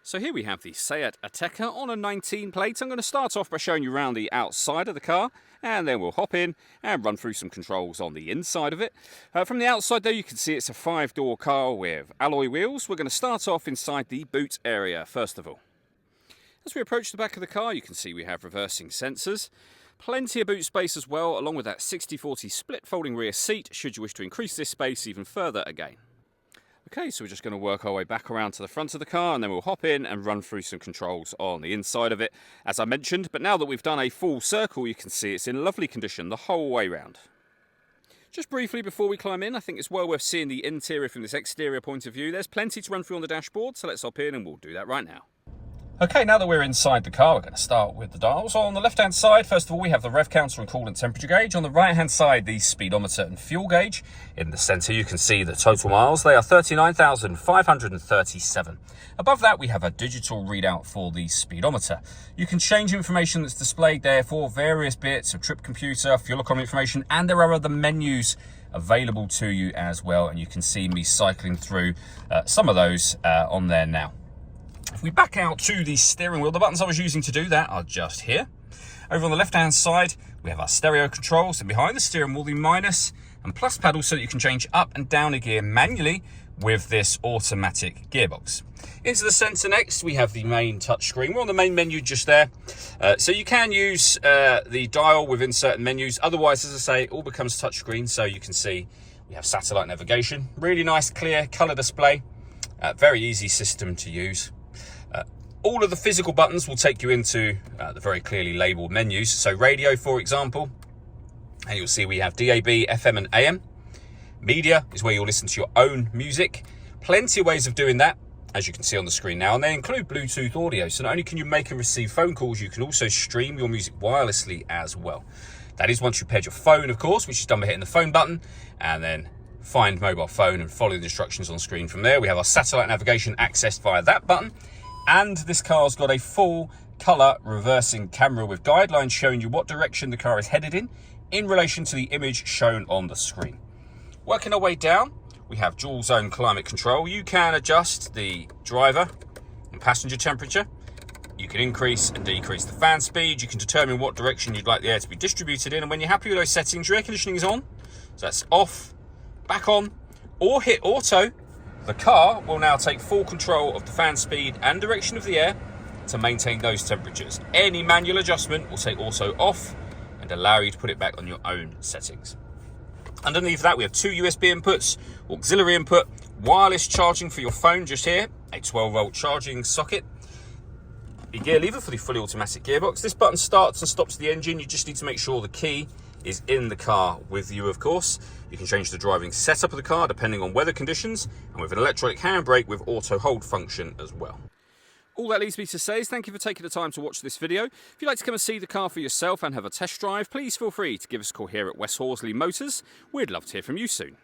So here we have the Seat Ateca on a 19 plate. I'm going to start off by showing you around the outside of the car, and then we'll hop in and run through some controls on the inside of it. From the outside though, you can see it's a 5-door car with alloy wheels. We're going to start off inside the boot area first of all. As we approach the back of the car, you can see we have reversing sensors. Plenty of boot space as well, along with that 60/40 split folding rear seat, should you wish to increase this space even further again. Okay, so we're just going to work our way back around to the front of the car, and then we'll hop in and run through some controls on the inside of it, as I mentioned. But now that we've done a full circle, you can see it's in lovely condition the whole way round. Just briefly before we climb in, I think it's well worth seeing the interior from this exterior point of view. There's plenty to run through on the dashboard, so let's hop in and we'll do that right now. Okay, now that we're inside the car, we're going to start with the dials. On the left-hand side, first of all, we have the rev counter and coolant temperature gauge. On the right-hand side, the speedometer and fuel gauge. In the centre, you can see the total miles. They are 39,537. Above that, we have a digital readout for the speedometer. You can change information that's displayed there for various bits of trip computer, fuel economy information, and there are other menus available to you as well. And you can see me cycling through some of those on there now. If we back out to the steering wheel, the buttons I was using to do that are just here. Over on the left-hand side, we have our stereo controls, and behind the steering wheel, the minus and plus paddles so that you can change up and down a gear manually with this automatic gearbox. Into the centre next, we have the main touchscreen. We're on the main menu just there. So you can use the dial within certain menus. Otherwise, as I say, it all becomes touchscreen. So you can see we have satellite navigation. Really nice, clear colour display. Very easy system to use. All of the physical buttons will take you into the very clearly labelled menus. So radio, for example, and you'll see we have DAB, FM and AM. Media is where you'll listen to your own music. Plenty of ways of doing that, as you can see on the screen now, and they include Bluetooth audio. So not only can you make and receive phone calls, you can also stream your music wirelessly as well. That is once you've paired your phone, of course, which is done by hitting the phone button, and then find mobile phone and follow the instructions on screen from there. We have our satellite navigation accessed via that button. And this car's got a full colour reversing camera with guidelines showing you what direction the car is headed in relation to the image shown on the screen. Working our way down, we have dual zone climate control. You can adjust the driver and passenger temperature. You can increase and decrease the fan speed. You can determine what direction you'd like the air to be distributed in. And when you're happy with those settings, your air conditioning is on. So that's off, back on, or hit auto. The car will now take full control of the fan speed and direction of the air to maintain those temperatures. Any manual adjustment will take auto off and allow you to put it back on your own settings. Underneath that, we have 2 USB inputs, auxiliary input, wireless charging for your phone just here, a 12-volt charging socket, the gear lever for the fully automatic gearbox. This button starts and stops the engine. You just need to make sure the key is in the car with you, of course. You can change the driving setup of the car depending on weather conditions, and with an electronic handbrake with auto hold function as well. All that leaves me to say is thank you for taking the time to watch this video. If you'd like to come and see the car for yourself and have a test drive, please feel free to give us a call here at West Horsley Motors. We'd love to hear from you soon.